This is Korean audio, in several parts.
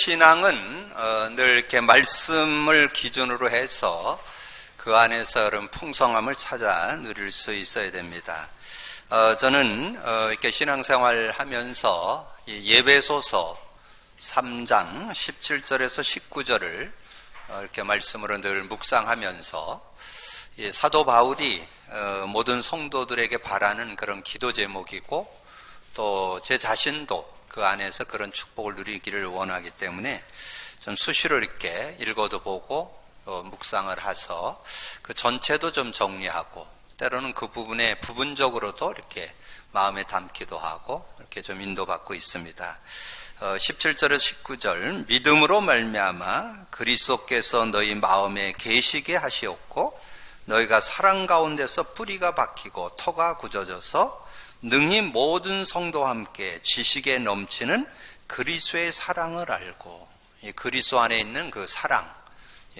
신앙은 늘 이렇게 말씀을 기준으로 해서 그 안에서 그런 풍성함을 찾아 누릴 수 있어야 됩니다. 저는 이렇게 신앙생활 하면서 예배소서 3장 17절에서 19절을 이렇게 말씀으로 늘 묵상하면서 사도 바울이 모든 성도들에게 바라는 그런 기도 제목이고 또 제 자신도 그 안에서 그런 축복을 누리기를 원하기 때문에 좀 수시로 이렇게 읽어도 보고 묵상을 해서 그 전체도 좀 정리하고 때로는 그 부분에 부분적으로도 이렇게 마음에 담기도 하고 이렇게 좀 인도받고 있습니다. 17절에서 19절 믿음으로 말미암아 그리스도께서 너희 마음에 계시게 하시었고 너희가 사랑 가운데서 뿌리가 박히고 터가 굳어져서 능히 모든 성도와 함께 지식에 넘치는 그리스도의 사랑을 알고 그리스도 안에 있는 그 사랑,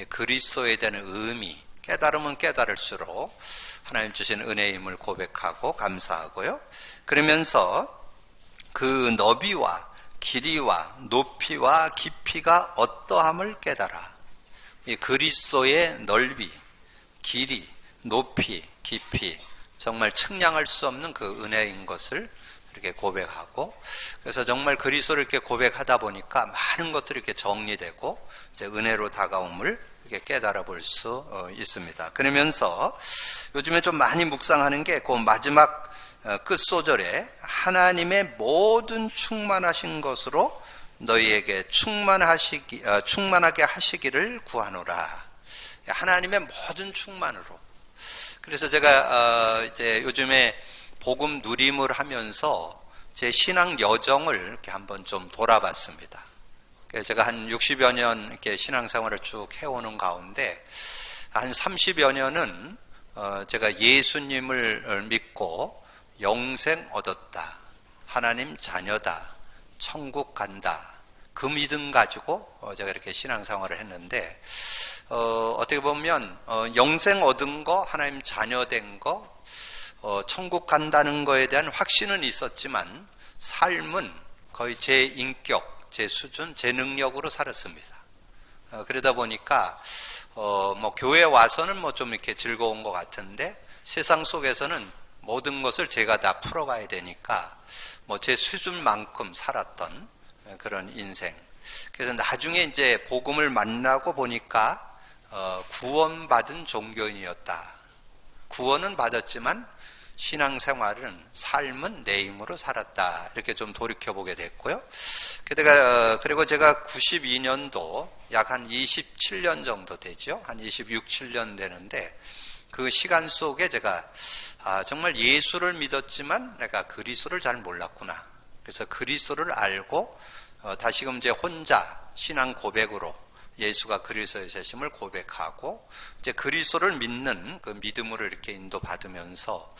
그리스도에 대한 의미, 깨달으면 깨달을수록 하나님 주신 은혜임을 고백하고 감사하고요. 그러면서 그 너비와 길이와 높이와 깊이가 어떠함을 깨달아. 이 그리스도의 넓이, 길이, 높이, 깊이 정말 측량할 수 없는 그 은혜인 것을 이렇게 고백하고, 그래서 정말 그리스도를 이렇게 고백하다 보니까 많은 것들이 이렇게 정리되고 이제 은혜로 다가옴을 이렇게 깨달아 볼 수 있습니다. 그러면서 요즘에 좀 많이 묵상하는 게 그 마지막 끝 소절에 하나님의 모든 충만하신 것으로 너희에게 충만하게 하시기를 구하노라. 하나님의 모든 충만으로. 그래서 제가 이제 요즘에 복음 누림을 하면서 제 신앙 여정을 이렇게 한번 좀 돌아봤습니다. 제가 한 60여 년 이렇게 신앙생활을 쭉 해오는 가운데 한 30여 년은 제가 예수님을 믿고 영생 얻었다, 하나님 자녀다, 천국 간다, 그 믿음 가지고 제가 이렇게 신앙생활을 했는데 어떻게 보면 영생 얻은 거, 하나님 자녀 된 거, 천국 간다는 거에 대한 확신은 있었지만 삶은 거의 제 인격, 제 수준, 제 능력으로 살았습니다. 그러다 보니까 뭐 교회 와서는 뭐 좀 이렇게 즐거운 것 같은데 세상 속에서는 모든 것을 제가 다 풀어가야 되니까 뭐 제 수준만큼 살았던 그런 인생. 그래서 나중에 이제 복음을 만나고 보니까 구원받은 종교인이었다. 구원은 받았지만 신앙생활은, 삶은 내 힘으로 살았다. 이렇게 좀 돌이켜보게 됐고요. 그리고 제가 92년도 약 한 27년 정도 되죠. 한 26, 7년 되는데 그 시간 속에 제가 정말 예수를 믿었지만 내가 그리스도를 잘 몰랐구나. 그래서 그리스도를 알고 다시금 이제 혼자 신앙 고백으로 예수가 그리스도의 되심을 고백하고 이제 그리스도를 믿는 그 믿음으로 이렇게 인도받으면서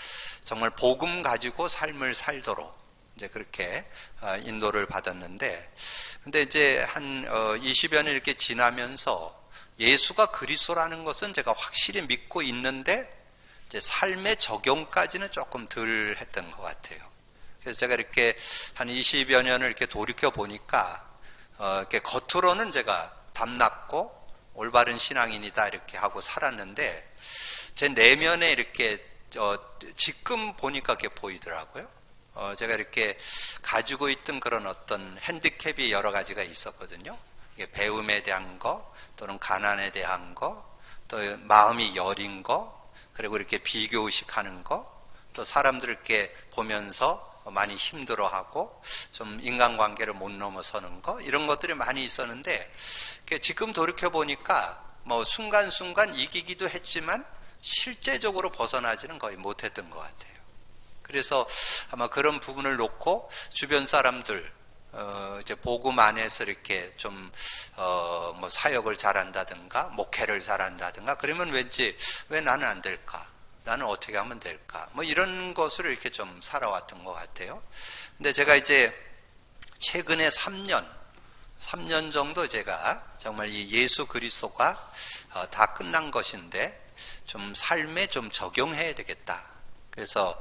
정말 복음 가지고 삶을 살도록 이제 그렇게 인도를 받았는데, 근데 이제 한 20여 년 이렇게 지나면서 예수가 그리스도라는 것은 제가 확실히 믿고 있는데 이제 삶의 적용까지는 조금 덜 했던 것 같아요. 그래서 제가 이렇게 한 20여 년을 이렇게 돌이켜 보니까 이렇게 겉으로는 제가 담났고 올바른 신앙인이다 이렇게 하고 살았는데 제 내면에 이렇게 지금 보니까 그게 보이더라고요. 제가 이렇게 가지고 있던 그런 어떤 핸디캡이 여러 가지가 있었거든요. 이게 배움에 대한 거, 또는 가난에 대한 거, 또 마음이 여린 거, 그리고 이렇게 비교의식하는 거, 또 사람들 이렇게 보면서 많이 힘들어하고 좀 인간관계를 못 넘어서는 거, 이런 것들이 많이 있었는데 지금 돌이켜보니까 뭐 순간순간 이기기도 했지만 실제적으로 벗어나지는 거의 못했던 것 같아요. 그래서 아마 그런 부분을 놓고 주변 사람들 이제 복음 안에서 이렇게 좀 뭐 사역을 잘한다든가 목회를 잘한다든가 그러면 왠지 왜 나는 안 될까? 나는 어떻게 하면 될까? 뭐 이런 것으로 이렇게 좀 살아왔던 것 같아요. 근데 제가 이제 최근에 3년 정도 제가 정말 이 예수 그리스도가 다 끝난 것인데 좀 삶에 좀 적용해야 되겠다. 그래서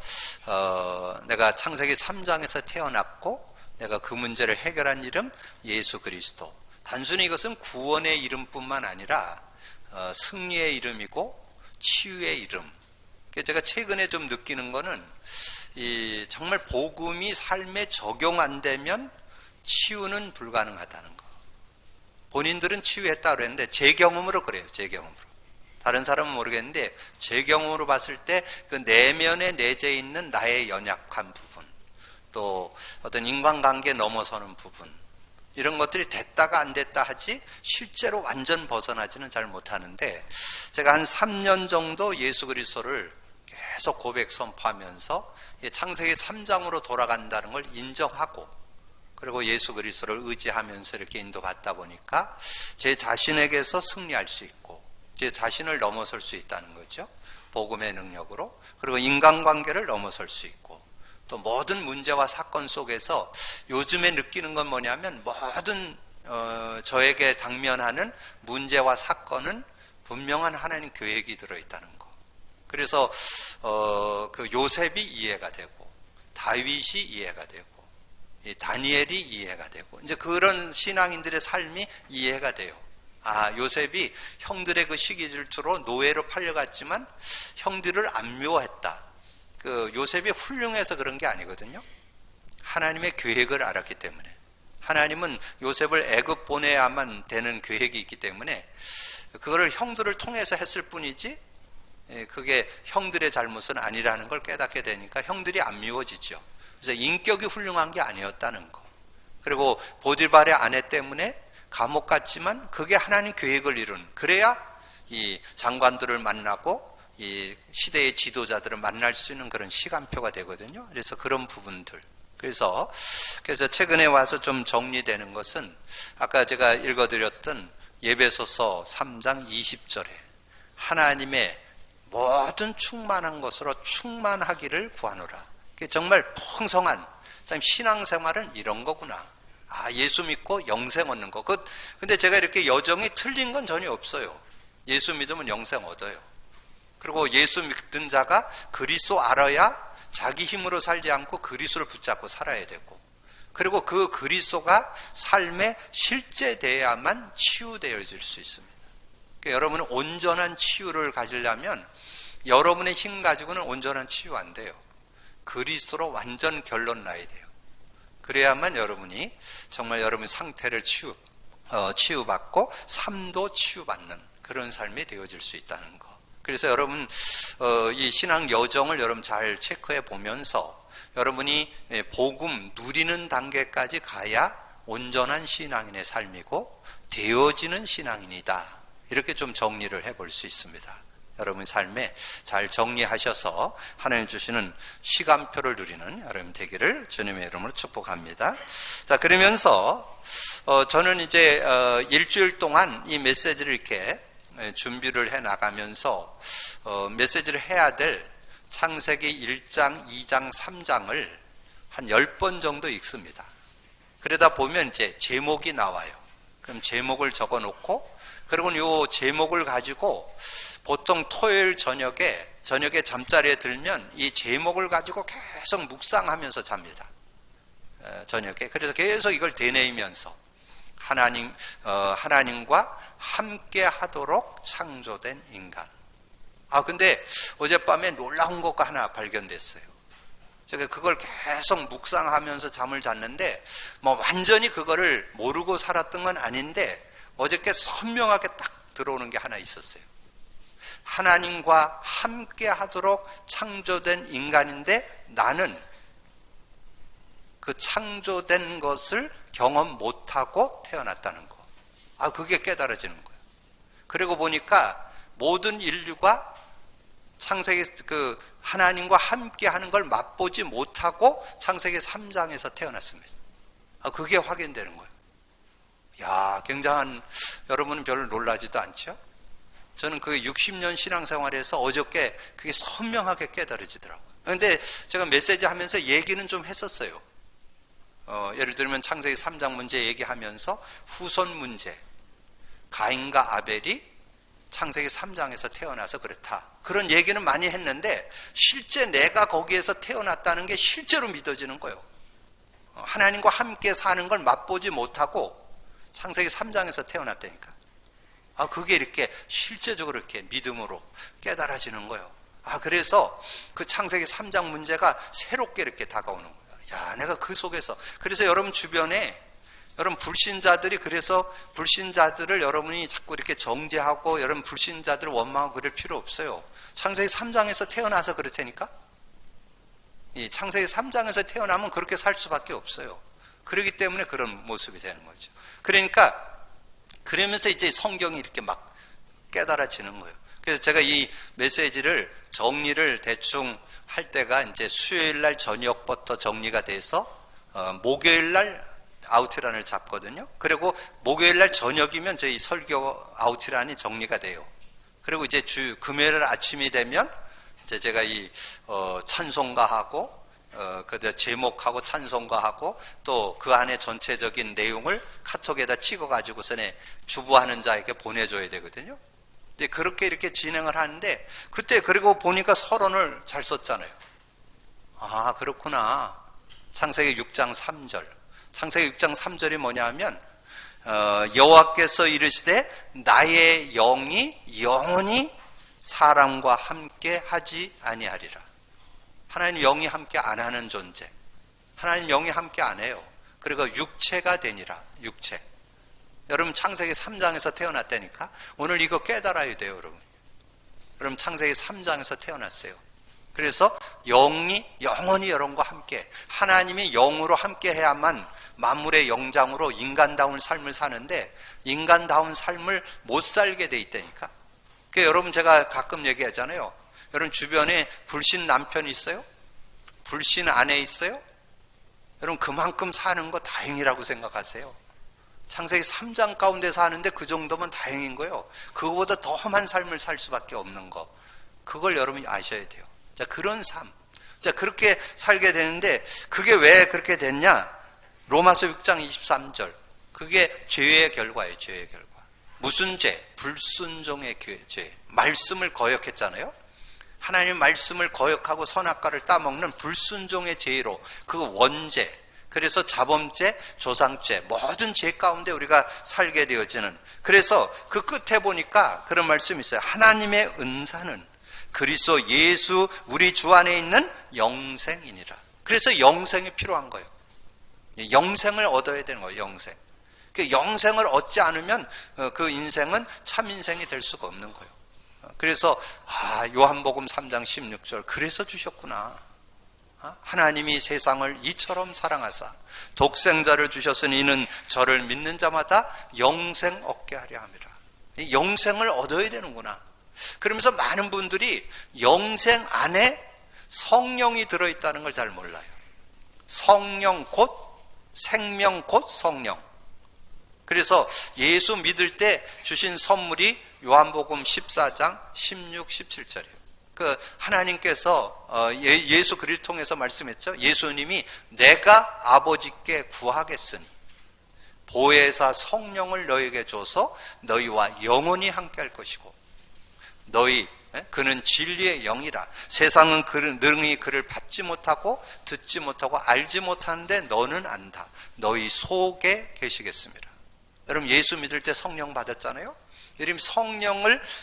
내가 창세기 3장에서 태어났고 내가 그 문제를 해결한 이름 예수 그리스도. 단순히 이것은 구원의 이름뿐만 아니라 승리의 이름이고 치유의 이름. 제가 최근에 좀 느끼는 거는 정말 복음이 삶에 적용 안 되면 치유는 불가능하다는 거. 본인들은 치유했다 그랬는데 제 경험으로 그래요. 제 경험으로. 다른 사람은 모르겠는데 제 경험으로 봤을 때 그 내면에 내재 있는 나의 연약한 부분, 또 어떤 인간관계 넘어서는 부분, 이런 것들이 됐다가 안 됐다 하지 실제로 완전 벗어나지는 잘 못하는데, 제가 한 3년 정도 예수 그리스도를 계속 고백 선포하면서 창세기 3장으로 돌아간다는 걸 인정하고, 그리고 예수 그리스도를 의지하면서 이렇게 인도받다 보니까 제 자신에게서 승리할 수 있고 제 자신을 넘어설 수 있다는 거죠. 복음의 능력으로. 그리고 인간관계를 넘어설 수 있고, 또 모든 문제와 사건 속에서 요즘에 느끼는 건 뭐냐면 모든 저에게 당면하는 문제와 사건은 분명한 하나님 계획이 들어있다는 거. 그래서 그 요셉이 이해가 되고 다윗이 이해가 되고 다니엘이 이해가 되고, 이제 그런 신앙인들의 삶이 이해가 돼요. 요셉이 형들의 그 시기 질투로 노예로 팔려갔지만 형들을 안 미워했다. 그 요셉이 훌륭해서 그런 게 아니거든요. 하나님의 계획을 알았기 때문에. 하나님은 요셉을 애굽 보내야만 되는 계획이 있기 때문에 그거를 형들을 통해서 했을 뿐이지 그게 형들의 잘못은 아니라는 걸 깨닫게 되니까 형들이 안 미워지죠. 그래서 인격이 훌륭한 게 아니었다는 거. 그리고 보디발의 아내 때문에 감옥 갔지만 그게 하나님 계획을 이룬, 그래야 이 장관들을 만나고 이 시대의 지도자들을 만날 수 있는 그런 시간표가 되거든요. 그래서 그런 부분들. 그래서 최근에 와서 좀 정리되는 것은 아까 제가 읽어드렸던 예배소서 3장 20절에 하나님의 모든 충만한 것으로 충만하기를 구하노라. 정말 풍성한 신앙생활은 이런 거구나. 예수 믿고 영생 얻는 거. 근데 제가 이렇게 여정이 틀린 건 전혀 없어요. 예수 믿으면 영생 얻어요. 그리고 예수 믿는 자가 그리스도 알아야 자기 힘으로 살지 않고 그리스도를 붙잡고 살아야 되고, 그리고 그 그리스도가 삶에 실제돼야만 치유되어질 수 있습니다. 그러니까 여러분은 온전한 치유를 가지려면 여러분의 힘 가지고는 온전한 치유 안 돼요. 그리스도로 완전 결론 나야 돼요. 그래야만 여러분이 정말 여러분 상태를 치유받고 삶도 치유받는 그런 삶이 되어질 수 있다는 거. 그래서 여러분 이 신앙 여정을 여러분 잘 체크해 보면서 여러분이 복음 누리는 단계까지 가야 온전한 신앙인의 삶이고 되어지는 신앙인이다. 이렇게 좀 정리를 해볼 수 있습니다. 여러분 삶에 잘 정리하셔서 하나님 주시는 시간표를 누리는 여러분 되기를 주님의 이름으로 축복합니다. 자, 그러면서 저는 이제 일주일 동안 이 메시지를 이렇게 준비를 해 나가면서 메시지를 해야 될 창세기 1장, 2장, 3장을 한 10번 정도 읽습니다. 그러다 보면 이제 제목이 나와요. 그럼 제목을 적어 놓고, 그리고 이 제목을 가지고 보통 토요일 저녁에 잠자리에 들면 이 제목을 가지고 계속 묵상하면서 잡니다. 저녁에. 그래서 계속 이걸 되뇌이면서 하나님과 함께 하도록 창조된 인간. 근데 어젯밤에 놀라운 것가 하나 발견됐어요. 제가 그걸 계속 묵상하면서 잠을 잤는데 완전히 그거를 모르고 살았던 건 아닌데 어저께 선명하게 딱 들어오는 게 하나 있었어요. 하나님과 함께 하도록 창조된 인간인데 나는 그 창조된 것을 경험 못하고 태어났다는 거. 그게 깨달아지는 거예요. 그리고 보니까 모든 인류가 창세기 하나님과 함께 하는 걸 맛보지 못하고 창세기 3장에서 태어났습니다. 그게 확인되는 거예요. 굉장한, 여러분은 별로 놀라지도 않죠? 저는 그 60년 신앙생활에서 어저께 그게 선명하게 깨달아지더라고요. 그런데 제가 메시지 하면서 얘기는 좀 했었어요. 예를 들면 창세기 3장 문제 얘기하면서 후손 문제, 가인과 아벨이 창세기 3장에서 태어나서 그렇다. 그런 얘기는 많이 했는데 실제 내가 거기에서 태어났다는 게 실제로 믿어지는 거예요. 하나님과 함께 사는 걸 맛보지 못하고 창세기 3장에서 태어났다니까. 그게 이렇게 실제적으로 이렇게 믿음으로 깨달아지는 거예요. 그래서 그 창세기 3장 문제가 새롭게 이렇게 다가오는 거예요. 내가 그 속에서. 그래서 여러분 주변에 여러분 불신자들이, 그래서 불신자들을 여러분이 자꾸 이렇게 정죄하고 여러분 불신자들을 원망하고 그럴 필요 없어요. 창세기 3장에서 태어나서 그렇다니까. 이 창세기 3장에서 태어나면 그렇게 살 수밖에 없어요. 그렇기 때문에 그런 모습이 되는 거죠. 그러면서 이제 성경이 이렇게 막 깨달아지는 거예요. 그래서 제가 이 메시지를 정리를 대충 할 때가 이제 수요일 날 저녁부터 정리가 돼서 목요일 날 아웃라인을 잡거든요. 그리고 목요일 날 저녁이면 저희 설교 아웃라인이 정리가 돼요. 그리고 이제 금요일 아침이 되면 이제 제가 이 찬송가하고 그 제목하고 찬송가하고 또 그 안에 전체적인 내용을 카톡에다 찍어가지고서는 주부하는 자에게 보내줘야 되거든요. 이제 그렇게 이렇게 진행을 하는데, 그때 그리고 보니까 서론을 잘 썼잖아요. 그렇구나. 창세기 6장 3절. 창세기 6장 3절이 뭐냐 하면 여호와께서 이르시되 나의 영이 영원히 사람과 함께 하지 아니하리라. 하나님 영이 함께 안 하는 존재. 하나님 영이 함께 안 해요. 그리고 육체가 되니라. 육체. 여러분 창세기 3장에서 태어났다니까. 오늘 이거 깨달아야 돼요, 여러분. 여러분 창세기 3장에서 태어났어요. 그래서 영이 영원히 여러분과 함께, 하나님이 영으로 함께 해야만 만물의 영장으로 인간다운 삶을 사는데 인간다운 삶을 못 살게 돼 있다니까. 그러니까 여러분 제가 가끔 얘기하잖아요. 여러분 주변에 불신 남편이 있어요? 불신 아내 있어요? 여러분 그만큼 사는 거 다행이라고 생각하세요. 창세기 3장 가운데 사는데 그 정도면 다행인 거예요. 그거보다 더 험한 삶을 살 수밖에 없는 거. 그걸 여러분이 아셔야 돼요. 자, 그런 삶. 자, 그렇게 살게 되는데 그게 왜 그렇게 됐냐? 로마서 6장 23절. 그게 죄의 결과예요. 죄의 결과. 무슨 죄? 불순종의 죄. 말씀을 거역했잖아요. 하나님 말씀을 거역하고 선악과를 따먹는 불순종의 죄로, 그 원죄, 그래서 자범죄, 조상죄, 모든 죄 가운데 우리가 살게 되어지는. 그래서 그 끝에 보니까 그런 말씀이 있어요. 하나님의 은사는 그리스도 예수 우리 주 안에 있는 영생이니라. 그래서 영생이 필요한 거예요. 영생을 얻어야 되는 거예요. 영생. 그 영생을 얻지 않으면 그 인생은 참 인생이 될 수가 없는 거예요. 그래서 요한복음 3장 16절 그래서 주셨구나. 하나님이 세상을 이처럼 사랑하사 독생자를 주셨으니 이는 저를 믿는 자마다 영생 얻게 하려 함이라. 영생을 얻어야 되는구나. 그러면서 많은 분들이 영생 안에 성령이 들어있다는 걸 잘 몰라요. 성령 곧 생명 곧 성령. 그래서 예수 믿을 때 주신 선물이 요한복음 14장 16, 17절이에요. 그 하나님께서 예수 그리스도를 통해서 말씀했죠. 예수님이 내가 아버지께 구하겠으니 보혜사 성령을 너에게 줘서 너희와 영원히 함께 할 것이고 그는 진리의 영이라. 세상은 능히 그를 받지 못하고 듣지 못하고 알지 못하는데 너는 안다. 너희 속에 계시겠습니다. 여러분 예수 믿을 때 성령 받았잖아요. 여러분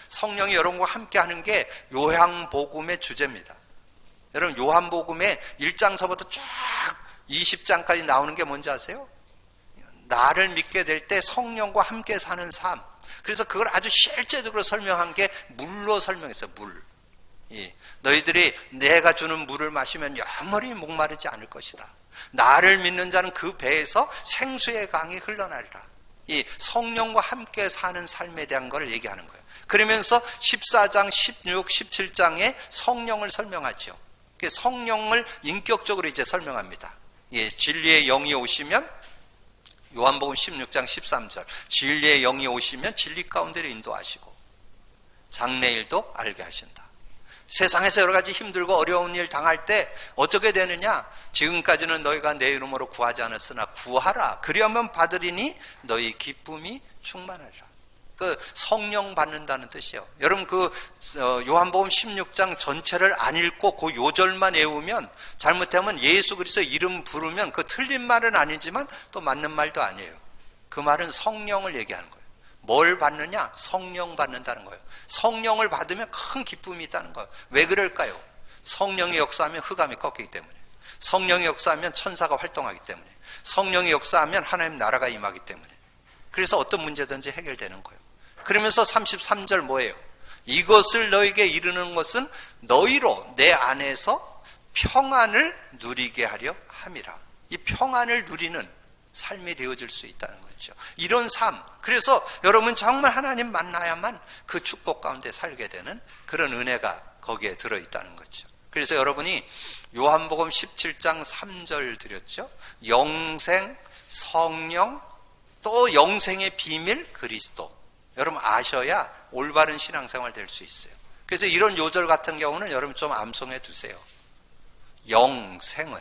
성령이 여러분과 함께 하는 게 요한복음의 주제입니다. 여러분 요한복음의 1장서부터 쫙 20장까지 나오는 게 뭔지 아세요? 나를 믿게 될 때 성령과 함께 사는 삶. 그래서 그걸 아주 실제적으로 설명한 게 물로 설명했어요. 물. 너희들이 내가 주는 물을 마시면 영원히 목마르지 않을 것이다. 나를 믿는 자는 그 배에서 생수의 강이 흘러나리라. 이 성령과 함께 사는 삶에 대한 걸 얘기하는 거예요. 그러면서 14장, 16, 17장에 성령을 설명하죠. 성령을 인격적으로 이제 설명합니다. 진리의 영이 오시면 요한복음 16장 13절 진리의 영이 오시면 진리 가운데로 인도하시고 장래일도 알게 하신다. 세상에서 여러 가지 힘들고 어려운 일 당할 때 어떻게 되느냐? 지금까지는 너희가 내 이름으로 구하지 않았으나 구하라. 그리하면 받으리니 너희 기쁨이 충만하리라. 그 성령 받는다는 뜻이에요. 여러분 그 요한복음 16장 전체를 안 읽고 그 요절만 외우면 잘못하면 예수 그리스도 이름 부르면 그 틀린 말은 아니지만 또 맞는 말도 아니에요. 그 말은 성령을 얘기하는 거예요. 뭘 받느냐? 성령 받는다는 거예요. 성령을 받으면 큰 기쁨이 있다는 거예요. 왜 그럴까요? 성령이 역사하면 흑암이 꺾이기 때문에, 성령이 역사하면 천사가 활동하기 때문에, 성령이 역사하면 하나님 나라가 임하기 때문에, 그래서 어떤 문제든지 해결되는 거예요. 그러면서 33절 뭐예요? 이것을 너에게 이르는 것은 너희로 내 안에서 평안을 누리게 하려 함이라. 이 평안을 누리는 삶이 되어질 수 있다는 거죠. 이런 삶. 그래서 여러분 정말 하나님 만나야만 그 축복 가운데 살게 되는 그런 은혜가 거기에 들어있다는 거죠. 그래서 여러분이 요한복음 17장 3절 드렸죠. 영생, 성령, 또 영생의 비밀 그리스도. 여러분 아셔야 올바른 신앙생활 될 수 있어요. 그래서 이런 요절 같은 경우는 여러분 좀 암송해 두세요. 영생은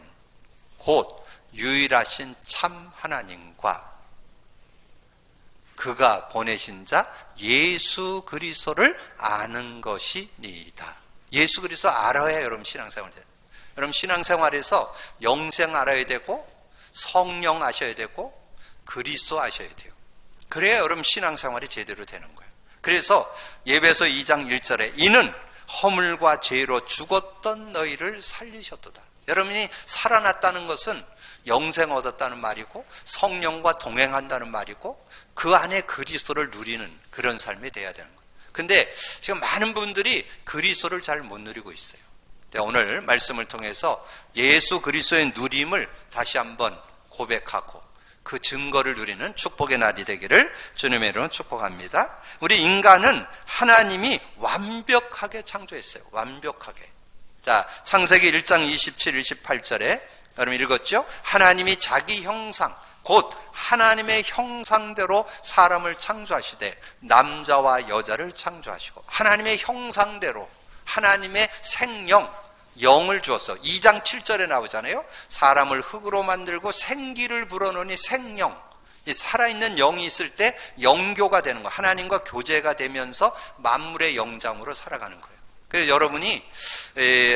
곧 유일하신 참 하나님과 그가 보내신 자 예수 그리스도를 아는 것이니이다. 예수 그리스도 알아야 여러분 신앙생활 돼요. 여러분 신앙생활에서 영생 알아야 되고 성령 아셔야 되고 그리스도 아셔야 돼요. 그래야 여러분 신앙생활이 제대로 되는 거예요. 그래서 예배서 2장 1절에 이는 허물과 죄로 죽었던 너희를 살리셨도다. 여러분이 살아났다는 것은 영생 얻었다는 말이고 성령과 동행한다는 말이고 그 안에 그리스도를 누리는 그런 삶이 돼야 되는 거예요. 근데 지금 많은 분들이 그리스도를 잘 못 누리고 있어요. 오늘 말씀을 통해서 예수 그리스도의 누림을 다시 한번 고백하고 그 증거를 누리는 축복의 날이 되기를 주님의 이름으로 축복합니다. 우리 인간은 하나님이 완벽하게 창조했어요. 완벽하게. 자, 창세기 1장 27, 28절에 여러분 읽었죠? 하나님이 자기 형상, 곧 하나님의 형상대로 사람을 창조하시되 남자와 여자를 창조하시고 하나님의 형상대로 하나님의 생명, 영을 주었어. 2장 7절에 나오잖아요. 사람을 흙으로 만들고 생기를 불어넣으니 생령. 이 살아있는 영이 있을 때 영교가 되는 거예요. 하나님과 교제가 되면서 만물의 영장으로 살아가는 거예요. 그래서 여러분이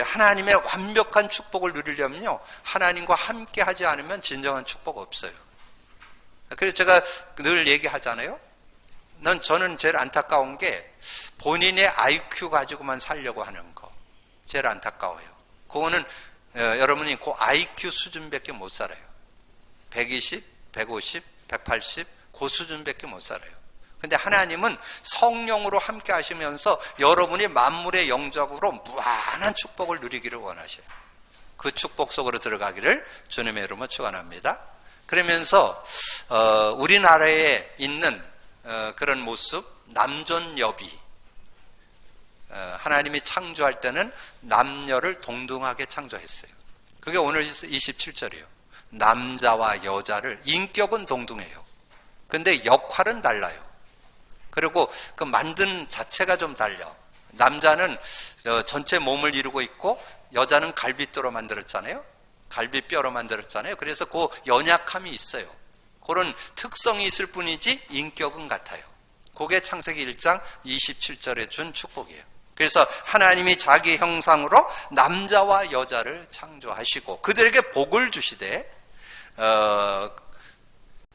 하나님의 완벽한 축복을 누리려면요, 하나님과 함께 하지 않으면 진정한 축복 없어요. 그래서 제가 늘 얘기하잖아요. 저는 제일 안타까운 게 본인의 IQ 가지고만 살려고 하는 거 제일 안타까워요. 그거는 여러분이 그 IQ 수준밖에 못 살아요. 120, 150, 180 그 수준밖에 못 살아요. 근데 하나님은 성령으로 함께 하시면서 여러분이 만물의 영적으로 무한한 축복을 누리기를 원하셔요. 그 축복 속으로 들어가기를 주님의 이름으로 축원합니다. 그러면서 우리나라에 있는 그런 모습, 남존여비, 하나님이 창조할 때는 남녀를 동등하게 창조했어요. 그게 오늘 27절이에요. 남자와 여자를, 인격은 동등해요. 근데 역할은 달라요. 그리고 그 만든 자체가 좀 달려. 남자는 전체 몸을 이루고 있고 여자는 갈비뼈로 만들었잖아요. 갈비뼈로 만들었잖아요. 그래서 그 연약함이 있어요. 그런 특성이 있을 뿐이지 인격은 같아요. 그게 창세기 1장 27절에 준 축복이에요. 그래서 하나님이 자기 형상으로 남자와 여자를 창조하시고 그들에게 복을 주시되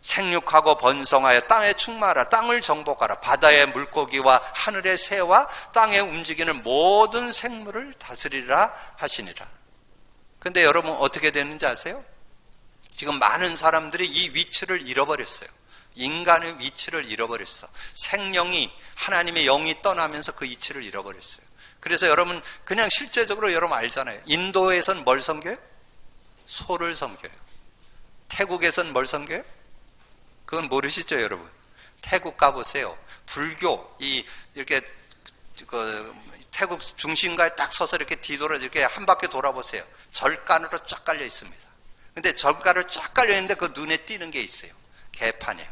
생육하고 번성하여 땅에 충만하라, 땅을 정복하라, 바다의 물고기와 하늘의 새와 땅에 움직이는 모든 생물을 다스리라 하시니라. 근데 여러분 어떻게 되는지 아세요? 지금 많은 사람들이 이 위치를 잃어버렸어요. 인간의 위치를 잃어버렸어. 생명이, 하나님의 영이 떠나면서 그 위치를 잃어버렸어요. 그래서 여러분 그냥 실제적으로 여러분 알잖아요. 인도에선 뭘 섬겨요? 소를 섬겨요. 태국에선 뭘 섬겨요? 그건 모르시죠, 여러분? 태국 가보세요. 불교, 이렇게, 태국 중심가에 딱 서서 이렇게 뒤돌아, 이렇게 한 바퀴 돌아보세요. 절간으로 쫙 깔려 있습니다. 근데 절간으로 쫙 깔려 있는데 그 눈에 띄는 게 있어요. 개판이에요.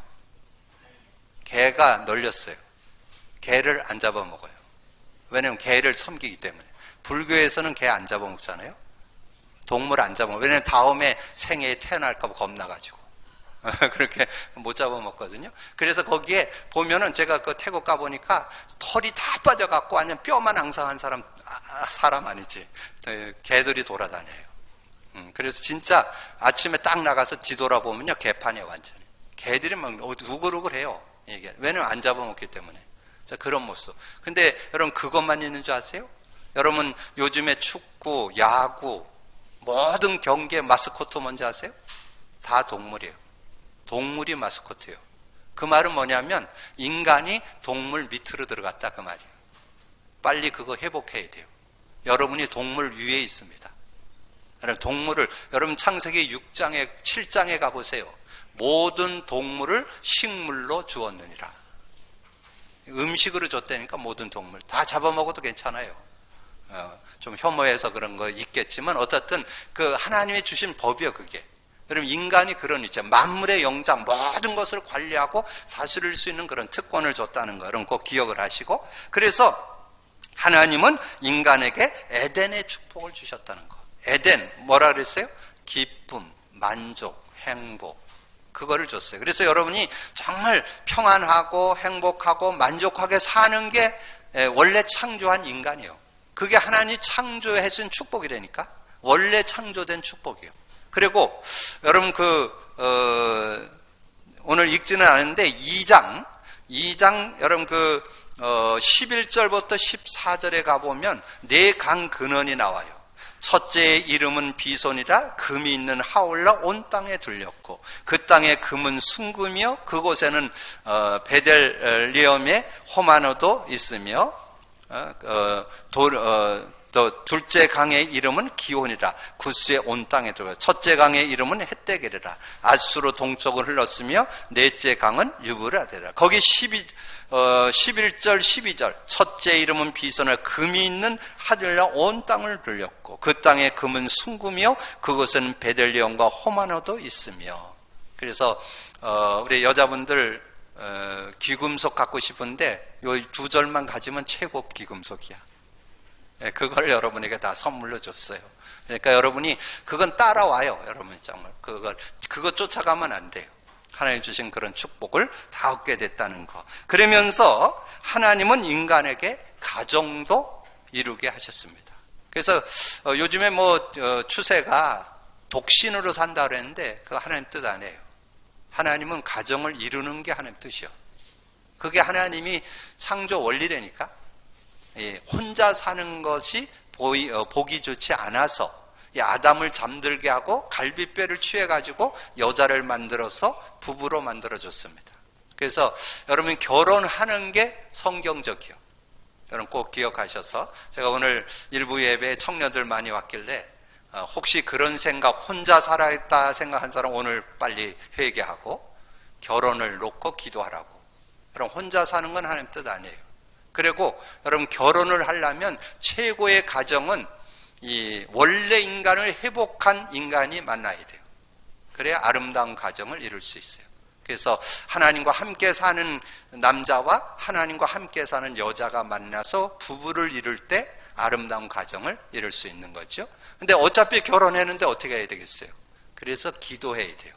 개가 널렸어요. 개를 안 잡아먹어요. 왜냐면 개를 섬기기 때문에. 불교에서는 개 안 잡아먹잖아요. 동물 안 잡아먹어요. 왜냐면 다음에 생애에 태어날까 봐 겁나가지고. 그렇게 못 잡아먹거든요. 그래서 거기에 보면은 제가 그 태국 가보니까 털이 다 빠져갖고 완전 뼈만 앙상한 사람 아니지. 개들이 돌아다녀요. 그래서 진짜 아침에 딱 나가서 뒤돌아보면요, 개판이에요, 완전히. 개들이 막 우글우글해요. 이게 왜냐면 안 잡아먹기 때문에. 자, 그런 모습. 근데 여러분 그것만 있는 줄 아세요? 여러분 요즘에 축구, 야구, 모든 경기의 마스코트 뭔지 아세요? 다 동물이에요. 동물이 마스코트예요. 그 말은 뭐냐면 인간이 동물 밑으로 들어갔다 그 말이에요. 빨리 그거 회복해야 돼요. 여러분이 동물 위에 있습니다. 여러분 창세기 6장에 7장에 가보세요. 모든 동물을 식물로 주었느니라. 음식으로 줬다니까 모든 동물 다 잡아먹어도 괜찮아요. 좀 혐오해서 그런 거 있겠지만 어떻든 그 하나님이 주신 법이요 그게. 여러분 인간이 그런 있죠. 만물의 영장 모든 것을 관리하고 다스릴 수 있는 그런 특권을 줬다는 거 여러분 꼭 기억을 하시고, 그래서 하나님은 인간에게 에덴의 축복을 주셨다는 거. 에덴 뭐라 그랬어요? 기쁨, 만족, 행복, 그거를 줬어요. 그래서 여러분이 정말 평안하고 행복하고 만족하게 사는 게 원래 창조한 인간이에요. 그게 하나님이 창조해 준 축복이라니까. 원래 창조된 축복이에요. 그리고 여러분 오늘 읽지는 않은데 2장 여러분 11절부터 14절에 가보면 네 강 근원이 나와요. 첫째의 이름은 비손이라 금이 있는 하올라 온 땅에 들렸고 그 땅의 금은 순금이요 그곳에는 베델리엄의 호마노도 있으며 또 둘째 강의 이름은 기온이라 구스의 온 땅에 들어가요. 첫째 강의 이름은 헷데게르라 아수로 동쪽을 흘렀으며 넷째 강은 유브라데라. 거기 11절 12절 첫째 이름은 비손을 금이 있는 하늘라 온 땅을 들렸고 그 땅의 금은 순금이요 그것은 베델리엄과 호마노도 있으며. 그래서 우리 여자분들 귀금속 갖고 싶은데 요 두 절만 가지면 최고 귀금속이야. 그걸 여러분에게 다 선물로 줬어요. 그러니까 여러분이 그건 따라와요. 여러분 정말 그거 쫓아가면 안 돼요. 하나님 주신 그런 축복을 다 얻게 됐다는 거. 그러면서 하나님은 인간에게 가정도 이루게 하셨습니다. 그래서 요즘에 추세가 독신으로 산다 그랬는데 그거 하나님 뜻 아니에요. 하나님은 가정을 이루는 게 하나님 뜻이요. 그게 하나님이 창조 원리라니까. 혼자 사는 것이 보기 좋지 않아서 아담을 잠들게 하고 갈빗뼈를 취해가지고 여자를 만들어서 부부로 만들어줬습니다. 그래서 여러분 결혼하는 게 성경적이요. 여러분 꼭 기억하셔서 제가 오늘 일부 예배에 청년들 많이 왔길래 혹시 그런 생각 혼자 살아있다 생각한 사람 오늘 빨리 회개하고 결혼을 놓고 기도하라고. 여러분 혼자 사는 건 하나님 뜻 아니에요. 그리고 여러분 결혼을 하려면 최고의 가정은 이 원래 인간을 회복한 인간이 만나야 돼요. 그래야 아름다운 가정을 이룰 수 있어요. 그래서 하나님과 함께 사는 남자와 하나님과 함께 사는 여자가 만나서 부부를 이룰 때 아름다운 가정을 이룰 수 있는 거죠. 근데 어차피 결혼했는데 어떻게 해야 되겠어요? 그래서 기도해야 돼요.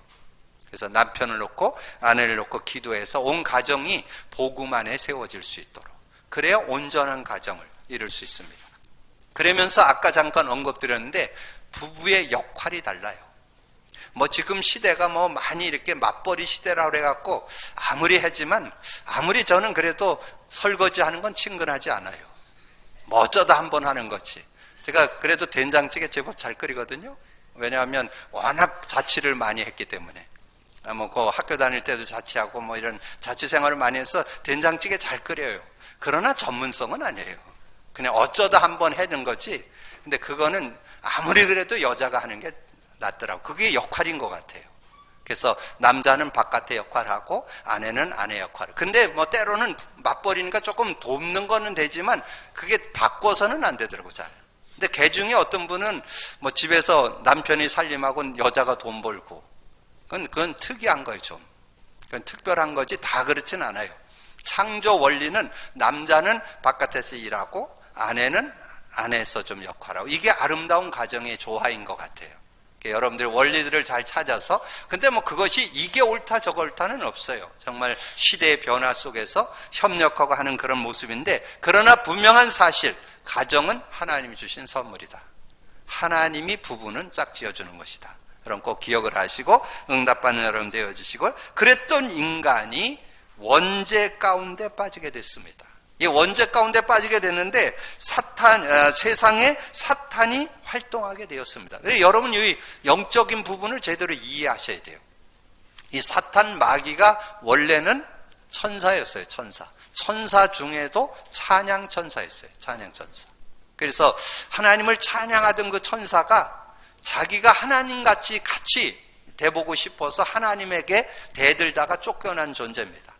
그래서 남편을 놓고 아내를 놓고 기도해서 온 가정이 복음 안에 세워질 수 있도록, 그래야 온전한 가정을 이룰 수 있습니다. 그러면서 아까 잠깐 언급드렸는데 부부의 역할이 달라요. 지금 시대가 많이 이렇게 맞벌이 시대라고 그래갖고 아무리 하지만 아무리 저는 그래도 설거지 하는 건 친근하지 않아요. 어쩌다 한번 하는 거지. 제가 그래도 된장찌개 제법 잘 끓이거든요. 왜냐하면 워낙 자취를 많이 했기 때문에. 그 학교 다닐 때도 자취하고 이런 자취 생활을 많이 해서 된장찌개 잘 끓여요. 그러나 전문성은 아니에요. 그냥 어쩌다 한번 해는 거지. 근데 그거는 아무리 그래도 여자가 하는 게 낫더라고. 그게 역할인 것 같아요. 그래서 남자는 바깥의 역할을 하고 아내는 아내 역할을. 근데 때로는 맞벌이니까 조금 돕는 거는 되지만 그게 바꿔서는 안 되더라고 잘. 근데 개 중에 어떤 분은 집에서 남편이 살림하고 여자가 돈 벌고 그건 특이한 거예요 좀. 그건 특별한 거지 다 그렇진 않아요. 창조 원리는 남자는 바깥에서 일하고 아내는 안에서 좀 역할하고, 이게 아름다운 가정의 조화인 것 같아요. 여러분들 원리들을 잘 찾아서, 근데 그것이 이게 옳다 저거 옳다는 없어요. 정말 시대의 변화 속에서 협력하고 하는 그런 모습인데, 그러나 분명한 사실, 가정은 하나님이 주신 선물이다. 하나님이 부부는 짝 지어주는 것이다. 여러분 꼭 기억을 하시고 응답받는 여러분 되어주시고, 그랬던 인간이 원죄 가운데 빠지게 됐습니다. 이 원죄 가운데 빠지게 됐는데 세상에 사탄이 활동하게 되었습니다. 여러분 이 영적인 부분을 제대로 이해하셔야 돼요. 이 사탄 마귀가 원래는 천사였어요. 천사 중에도 찬양 천사였어요. 찬양 천사. 그래서 하나님을 찬양하던 그 천사가 자기가 하나님같이 같이 돼보고 싶어서 하나님에게 대들다가 쫓겨난 존재입니다.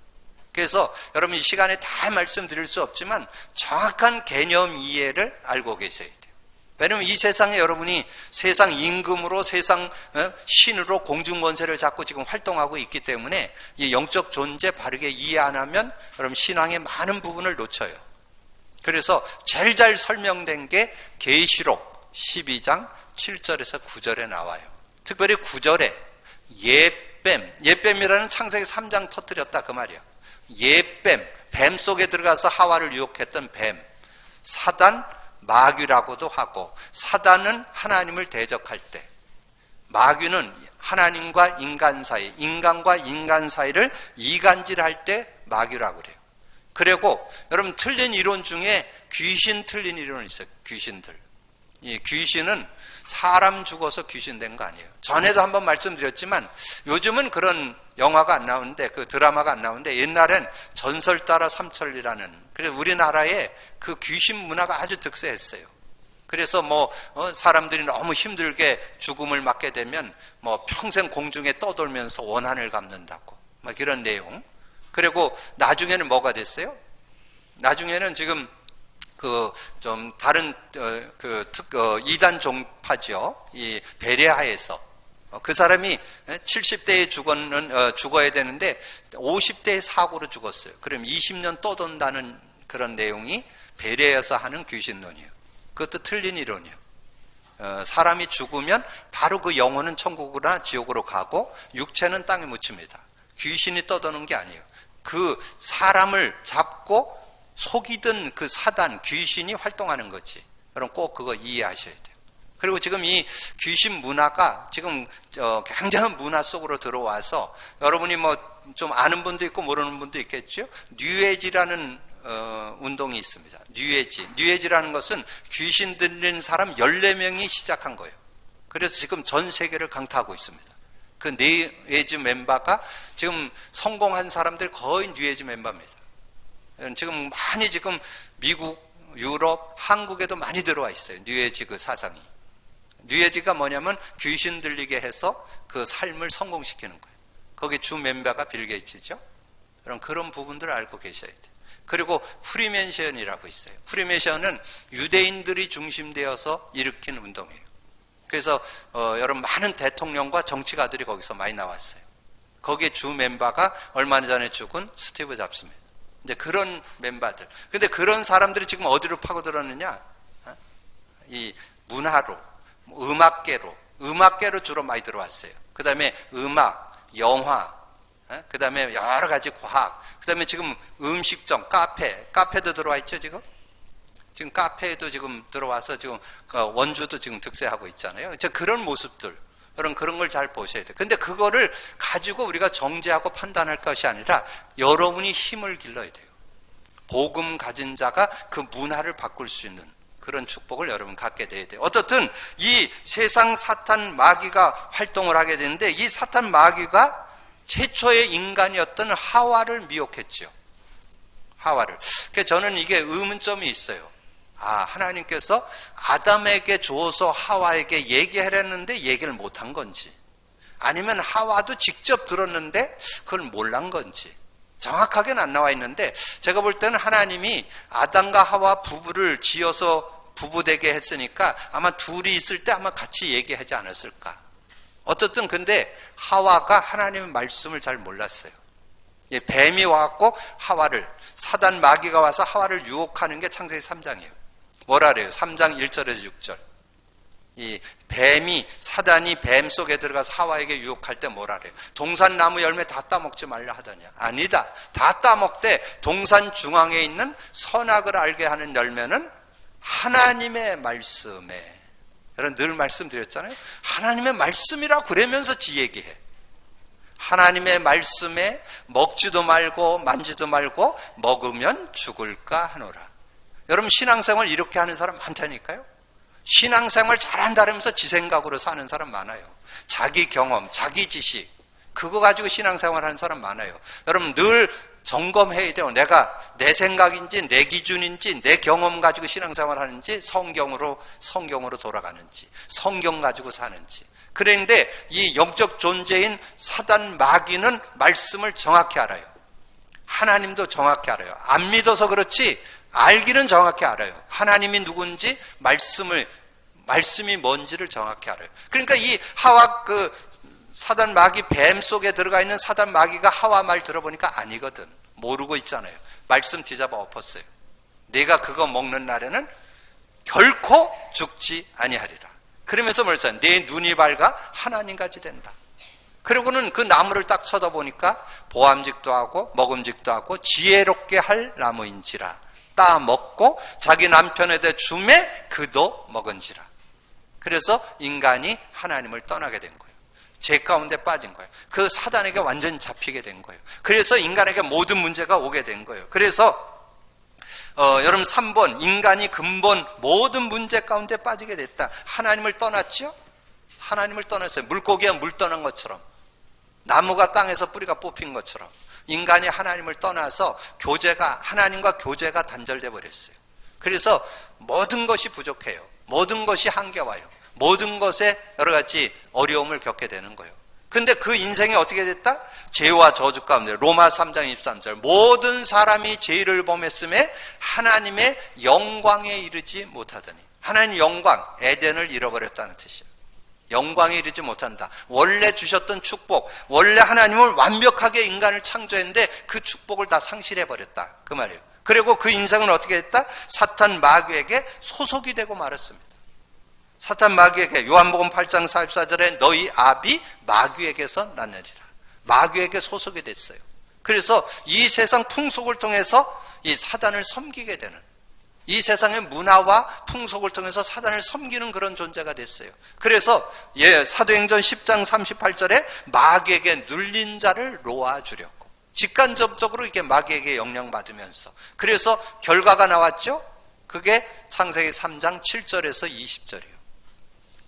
그래서 여러분 이 시간에 다 말씀드릴 수 없지만 정확한 개념 이해를 알고 계셔야 돼요. 왜냐하면 이 세상에 여러분이 세상 임금으로, 세상 신으로 공중권세를 잡고 지금 활동하고 있기 때문에 이 영적 존재 바르게 이해 안 하면 여러분 신앙의 많은 부분을 놓쳐요. 그래서 제일 잘 설명된 게 계시록 12장 7절에서 9절에 나와요. 특별히 9절에 예뱀이라는 창세기 3장 터뜨렸다 그 말이야. 뱀 속에 들어가서 하와를 유혹했던 뱀, 사단, 마귀라고도 하고, 사단은 하나님을 대적할 때, 마귀는 하나님과 인간 사이, 인간과 인간 사이를 이간질할 때 마귀라고 그래요. 그리고 여러분 틀린 이론 중에 귀신 틀린 이론이 있어요. 귀신들. 이 귀신은 사람 죽어서 귀신 된 거 아니에요. 전에도 한번 말씀드렸지만 요즘은 그런 영화가 안 나오는데, 그 드라마가 안 나오는데, 옛날엔 전설 따라 삼천리라는, 그래서 우리나라에 그 귀신 문화가 아주 득세했어요. 그래서 사람들이 너무 힘들게 죽음을 맞게 되면 평생 공중에 떠돌면서 원한을 갚는다고 막 이런 내용. 그리고 나중에는 뭐가 됐어요? 나중에는 지금 좀 다른 이단 종파죠. 이 베레아에서 그 사람이 70대에 죽어야 되는데 50대에 사고로 죽었어요. 그럼 20년 떠돈다는 그런 내용이 베레아에서 하는 귀신론이에요. 그것도 틀린 이론이에요. 사람이 죽으면 바로 그 영혼은 천국이나 지옥으로 가고 육체는 땅에 묻힙니다. 귀신이 떠도는 게 아니에요. 그 사람을 잡고 속이던 그 사단, 귀신이 활동하는 거지. 여러분 꼭 그거 이해하셔야 돼요. 그리고 지금 이 귀신 문화가 지금 굉장한 문화 속으로 들어와서 여러분이 좀 아는 분도 있고 모르는 분도 있겠죠. 뉴에이지라는 운동이 있습니다. 뉴에이지라는 것은 귀신 들린 사람 14명이 시작한 거예요. 그래서 지금 전 세계를 강타하고 있습니다. 그 뉴에이지 멤버가 지금 성공한 사람들 거의 뉴에이지 멤버입니다. 지금 많이 지금 미국, 유럽, 한국에도 많이 들어와 있어요. 뉴에이지 그 사상이. 뉴에이지가 뭐냐면 귀신 들리게 해서 그 삶을 성공시키는 거예요. 거기 주 멤버가 빌 게이츠죠. 그런 부분들을 알고 계셔야 돼요. 그리고 프리메이션이라고 있어요. 프리메이션은 유대인들이 중심되어서 일으킨 운동이에요. 그래서 여러분 많은 대통령과 정치가들이 거기서 많이 나왔어요. 거기에 주 멤버가 얼마 전에 죽은 스티브 잡스입니다. 이제 그런 멤버들. 근데 그런 사람들이 지금 어디로 파고들었느냐? 이 문화로, 음악계로 주로 많이 들어왔어요. 그 다음에 음악, 영화, 그 다음에 여러 가지 과학, 그 다음에 지금 음식점, 카페도 들어와 있죠, 지금? 지금 카페에도 지금 들어와서 지금 원주도 지금 득세하고 있잖아요. 그런 모습들. 여러분 그런 걸 잘 보셔야 돼요. 근데 그거를 가지고 우리가 정죄하고 판단할 것이 아니라 여러분이 힘을 길러야 돼요. 복음 가진 자가 그 문화를 바꿀 수 있는 그런 축복을 여러분 갖게 돼야 돼요. 어떻든 이 세상 사탄 마귀가 활동을 하게 되는데, 이 사탄 마귀가 최초의 인간이었던 하와를 미혹했죠. 하와를. 그래서 저는 이게 의문점이 있어요. 하나님께서 아담에게 줘서 하와에게 얘기하랬는데 얘기를 못한 건지, 아니면 하와도 직접 들었는데 그걸 몰란 건지 정확하게는 안 나와 있는데, 제가 볼 때는 하나님이 아담과 하와 부부를 지어서 부부되게 했으니까 아마 둘이 있을 때 아마 같이 얘기하지 않았을까. 어떻든 근데 하와가 하나님의 말씀을 잘 몰랐어요. 뱀이 와갖고 사단 마귀가 와서 하와를 유혹하는 게 창세기 3장이에요. 뭐라 그래요? 3장 1절에서 6절. 이 사단이 뱀 속에 들어가서 하와에게 유혹할 때 뭐라 그래요? 동산나무 열매 다 따먹지 말라 하더냐? 아니다. 다 따먹되 동산 중앙에 있는 선악을 알게 하는 열매는 하나님의 말씀에 여러분 늘 말씀드렸잖아요. 하나님의 말씀이라 그러면서 지 얘기해. 하나님의 말씀에 먹지도 말고 만지도 말고 먹으면 죽을까 하노라. 여러분 신앙생활 이렇게 하는 사람 많다니까요. 신앙생활 잘한다면서 지 생각으로 사는 사람 많아요. 자기 경험, 자기 지식 그거 가지고 신앙생활 하는 사람 많아요. 여러분 늘 점검해야 돼요. 내가 내 생각인지 내 기준인지 내 경험 가지고 신앙생활 하는지 성경으로 돌아가는지 성경 가지고 사는지. 그런데 이 영적 존재인 사단 마귀는 말씀을 정확히 알아요. 하나님도 정확히 알아요. 안 믿어서 그렇지 알기는 정확히 알아요. 하나님이 누군지 말씀이 뭔지를 정확히 알아요. 그러니까 이 하와 사단 마귀 뱀 속에 들어가 있는 사단 마귀가 하와 말 들어보니까 아니거든. 모르고 있잖아요. 말씀 뒤잡아 엎었어요. 내가 그거 먹는 날에는 결코 죽지 아니하리라. 그러면서 뭐랬어요? 내 눈이 밝아 하나님같이 된다. 그리고는 그 나무를 딱 쳐다보니까 보암직도 하고 먹음직도 하고 지혜롭게 할 나무인지라. 따 먹고 자기 남편에 대해 주매 그도 먹은지라. 그래서 인간이 하나님을 떠나게 된 거예요. 죄 가운데 빠진 거예요. 그 사단에게 완전히 잡히게 된 거예요. 그래서 인간에게 모든 문제가 오게 된 거예요. 그래서 여러분 3번 인간이 근본 모든 문제 가운데 빠지게 됐다. 하나님을 떠났죠? 하나님을 떠났어요. 물고기가 물 떠난 것처럼 나무가 땅에서 뿌리가 뽑힌 것처럼 인간이 하나님을 떠나서 하나님과 교제가 단절돼 버렸어요. 그래서 모든 것이 부족해요. 모든 것이 한계와요. 모든 것에 여러 가지 어려움을 겪게 되는 거예요. 근데 그 인생이 어떻게 됐다? 죄와 저주 가운데 로마 3장 23절 모든 사람이 죄를 범했음에 하나님의 영광에 이르지 못하더니 하나님 영광 에덴을 잃어버렸다는 뜻이에요. 영광에 이르지 못한다. 원래 주셨던 축복 원래 하나님은 완벽하게 인간을 창조했는데 그 축복을 다 상실해버렸다 그 말이에요. 그리고 그 인생은 어떻게 됐다? 사탄 마귀에게 소속이 되고 말았습니다. 사탄 마귀에게 요한복음 8장 44절에 너희 아비 마귀에게서 났느니라. 마귀에게 소속이 됐어요. 그래서 이 세상 풍속을 통해서 이 사단을 섬기게 되는 이 세상의 문화와 풍속을 통해서 사단을 섬기는 그런 존재가 됐어요. 그래서 사도행전 10장 38절에 마귀에게 눌린 자를 놓아주려고 직간접적으로 이게 마귀에게 영향받으면서 그래서 결과가 나왔죠. 그게 창세기 3장 7절에서 20절이에요.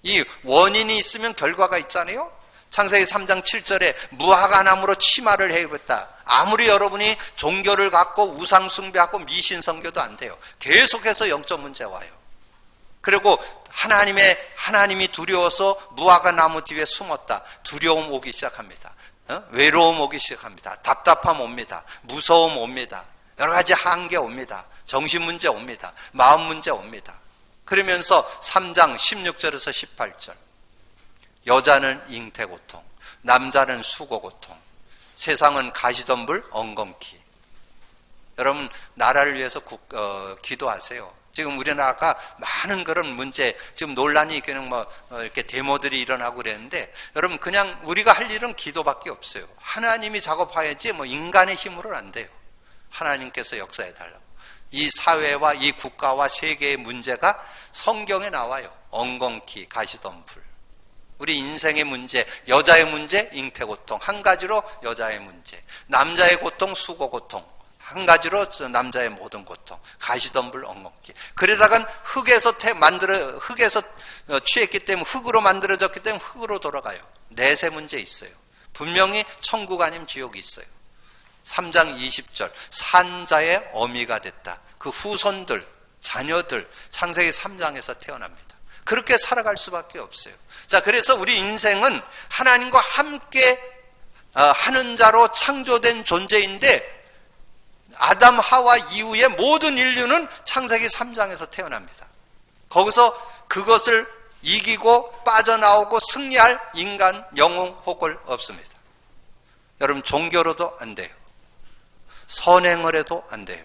이 원인이 있으면 결과가 있잖아요. 창세기 3장 7절에 무화과나무로 치마를 해입었다. 아무리 여러분이 종교를 갖고 우상 숭배하고 미신 선교도 안 돼요. 계속해서 영적 문제 와요. 그리고 하나님이 두려워서 무화과나무 뒤에 숨었다. 두려움 오기 시작합니다. 외로움 오기 시작합니다. 답답함 옵니다. 무서움 옵니다. 여러 가지 한계 옵니다. 정신 문제 옵니다. 마음 문제 옵니다. 그러면서 3장 16절에서 18절 여자는 잉태고통, 남자는 수고고통, 세상은 가시덤불 엉겅퀴. 여러분 나라를 위해서 기도하세요. 지금 우리나라가 많은 그런 문제, 지금 논란이 그냥 이렇게 데모들이 일어나고 그랬는데 여러분 그냥 우리가 할 일은 기도밖에 없어요. 하나님이 작업해야지 인간의 힘으로는 안 돼요. 하나님께서 역사해 달라고. 이 사회와 이 국가와 세계의 문제가 성경에 나와요. 엉겅퀴, 가시덤불. 우리 인생의 문제, 여자의 문제, 잉태고통. 한 가지로 여자의 문제. 남자의 고통, 수고고통. 한 가지로 남자의 모든 고통. 가시덤불 엉겅퀴. 그러다간 흙에서 취했기 때문에 흙으로 만들어졌기 때문에 흙으로 돌아가요. 내세 문제 있어요. 분명히 천국 아니면 지옥이 있어요. 3장 20절 산자의 어미가 됐다. 그 후손들, 자녀들 창세기 3장에서 태어납니다. 그렇게 살아갈 수밖에 없어요. 자, 그래서 우리 인생은 하나님과 함께 하는 자로 창조된 존재인데 아담 하와 이후에 모든 인류는 창세기 3장에서 태어납니다. 거기서 그것을 이기고 빠져나오고 승리할 인간 영웅 혹을 없습니다. 여러분 종교로도 안 돼요. 선행을 해도 안 돼요.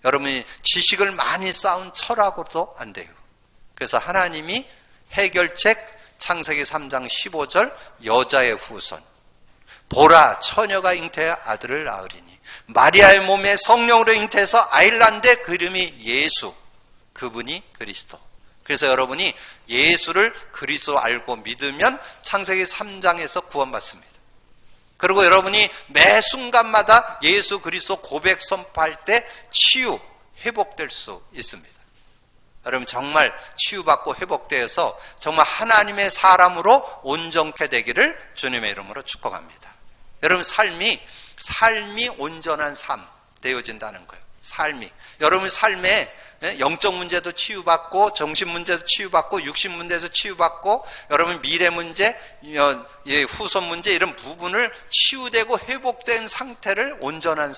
여러분이 지식을 많이 쌓은 철학으로도 안 돼요. 그래서 하나님이 해결책 창세기 3장 15절 여자의 후손 보라 처녀가 잉태해 아들을 낳으리니 마리아의 몸에 성령으로 잉태해서 아이를 낳는데 그 이름이 예수 그분이 그리스도 그래서 여러분이 예수를 그리스도 알고 믿으면 창세기 3장에서 구원받습니다. 그리고 여러분이 매 순간마다 예수 그리스도 고백 선포할 때 치유, 회복될 수 있습니다. 여러분 정말 치유받고 회복되어서 정말 하나님의 사람으로 온전케 되기를 주님의 이름으로 축복합니다. 여러분 삶이 온전한 삶 되어진다는 거예요. 삶이. 여러분 삶에 영적 문제도 치유받고 정신 문제도 치유받고 육신 문제도 치유받고 여러분 미래 문제, 후손 문제 이런 부분을 치유되고 회복된 상태를 온전한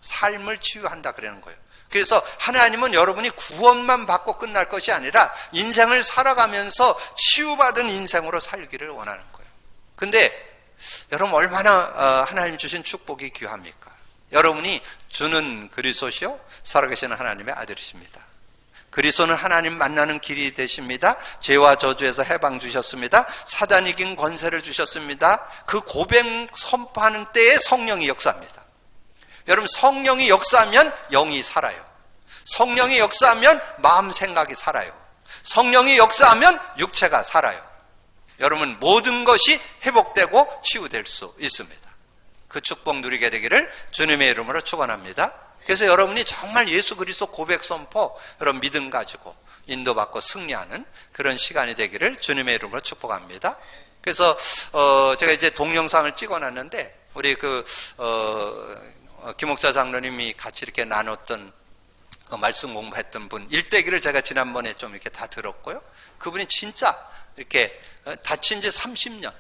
삶을 치유한다 그러는 거예요. 그래서 하나님은 여러분이 구원만 받고 끝날 것이 아니라 인생을 살아가면서 치유받은 인생으로 살기를 원하는 거예요. 근데 여러분 얼마나 하나님 주신 축복이 귀합니까? 여러분이 주는 그리스도시요 살아계시는 하나님의 아들이십니다. 그리스도는 하나님 만나는 길이 되십니다. 죄와 저주에서 해방 주셨습니다. 사단 이긴 권세를 주셨습니다. 그 고백 선포하는 때에 성령이 역사합니다. 여러분 성령이 역사하면 영이 살아요. 성령이 역사하면 마음 생각이 살아요. 성령이 역사하면 육체가 살아요. 여러분 모든 것이 회복되고 치유될 수 있습니다. 그 축복 누리게 되기를 주님의 이름으로 축원합니다. 그래서 여러분이 정말 예수 그리스도 고백 선포, 여러분 믿음 가지고 인도받고 승리하는 그런 시간이 되기를 주님의 이름으로 축복합니다. 그래서 제가 이제 동영상을 찍어놨는데 우리 김옥자 장로님이 같이 이렇게 나눴던 말씀 공부했던 분 일대기를 제가 지난번에 좀 이렇게 다 들었고요. 그분이 진짜 이렇게 다친 지 30년.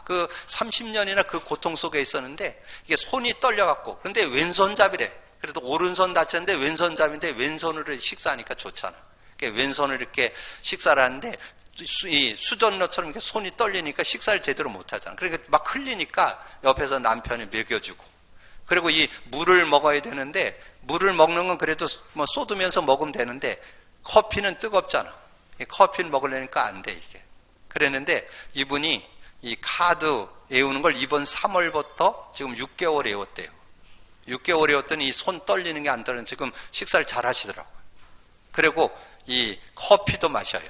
그 30년이나 그 고통 속에 있었는데 이게 손이 떨려갖고 근데 왼손잡이래. 그래도 오른손 다쳤는데 왼손잡이인데 왼손으로 식사하니까 좋잖아. 왼손을 이렇게 식사를 하는데 이 수전노처럼 이렇게 손이 떨리니까 식사를 제대로 못 하잖아. 그러니까 막 흘리니까 옆에서 남편이 먹여주고 그리고 이 물을 먹어야 되는데 물을 먹는 건 그래도 뭐 쏟으면서 먹으면 되는데 커피는 뜨겁잖아. 커피를 먹으려니까 안 돼 이게. 그랬는데 이분이 이 카드 외우는 걸 이번 3월부터 지금 6개월 외웠대요. 6개월 외웠더니 이 손 떨리는 게 안 떨리는 지금 식사를 잘 하시더라고요. 그리고 이 커피도 마셔요.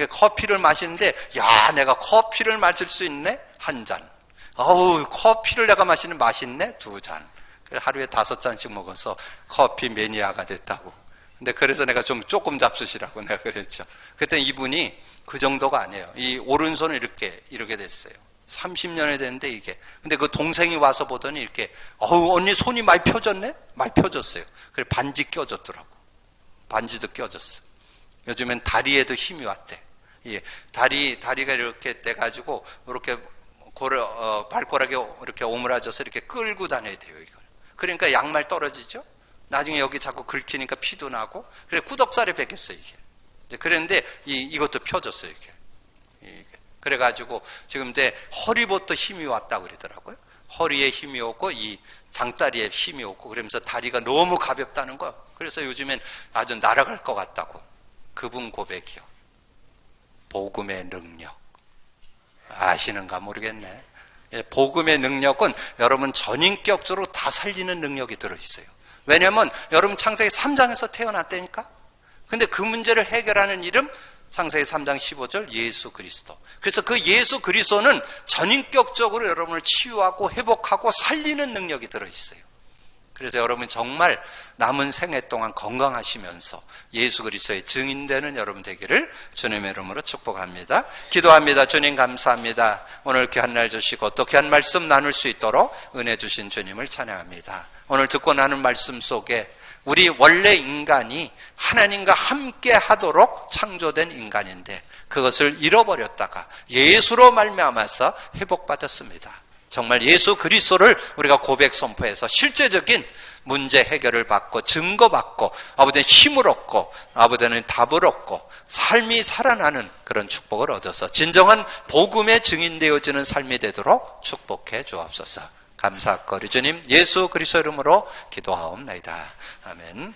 커피를 마시는데 내가 커피를 마실 수 있네? 한 잔. 커피를 내가 마시는 맛있네? 2잔. 하루에 5잔씩 먹어서 커피 매니아가 됐다고. 근데 그래서 내가 조금 잡수시라고 내가 그랬죠. 그랬더니 이분이 그 정도가 아니에요. 이 오른손을 이렇게 됐어요. 30년이 됐는데 이게. 근데 그 동생이 와서 보더니 이렇게, 언니 손이 많이 펴졌네? 많이 펴졌어요. 그래, 반지 껴졌더라고. 반지도 껴졌어. 요즘엔 다리에도 힘이 왔대. 예, 다리가 이렇게 돼가지고, 이렇게 발가락에 이렇게 오므라져서 이렇게 끌고 다녀야 돼요, 이걸. 그러니까 양말 떨어지죠? 나중에 여기 자꾸 긁히니까 피도 나고, 그래, 구덕살이 베겼어요, 이게. 그런데 이것도 펴졌어요, 이게. 그래가지고 지금 이제 허리부터 힘이 왔다 그러더라고요. 허리에 힘이 오고 이 장다리에 힘이 오고 그러면서 다리가 너무 가볍다는 거예요. 그래서 요즘엔 아주 날아갈 것 같다고. 그분 고백이요. 복음의 능력. 아시는가 모르겠네. 복음의 능력은 여러분 전인격적으로 다 살리는 능력이 들어있어요. 왜냐하면 여러분 창세기 3장에서 태어났다니까. 근데 그 문제를 해결하는 이름 창세기 3장 15절 예수 그리스도. 그래서 그 예수 그리스도는 전인격적으로 여러분을 치유하고 회복하고 살리는 능력이 들어있어요. 그래서 여러분 정말 남은 생애 동안 건강하시면서 예수 그리스도의 증인되는 여러분 되기를 주님의 이름으로 축복합니다. 기도합니다. 주님 감사합니다. 오늘 귀한 날 주시고 또 귀한 말씀 나눌 수 있도록 은혜 주신 주님을 찬양합니다. 오늘 듣고 나눈 말씀 속에 우리 원래 인간이 하나님과 함께 하도록 창조된 인간인데 그것을 잃어버렸다가 예수로 말미암아서 회복받았습니다. 정말 예수 그리스도를 우리가 고백 선포해서 실제적인 문제 해결을 받고 증거받고 아버지는 힘을 얻고 아버지는 답을 얻고 삶이 살아나는 그런 축복을 얻어서 진정한 복음의 증인되어지는 삶이 되도록 축복해 주옵소서. 감사하고 주님 예수 그리스도 이름으로 기도하옵나이다. 아멘.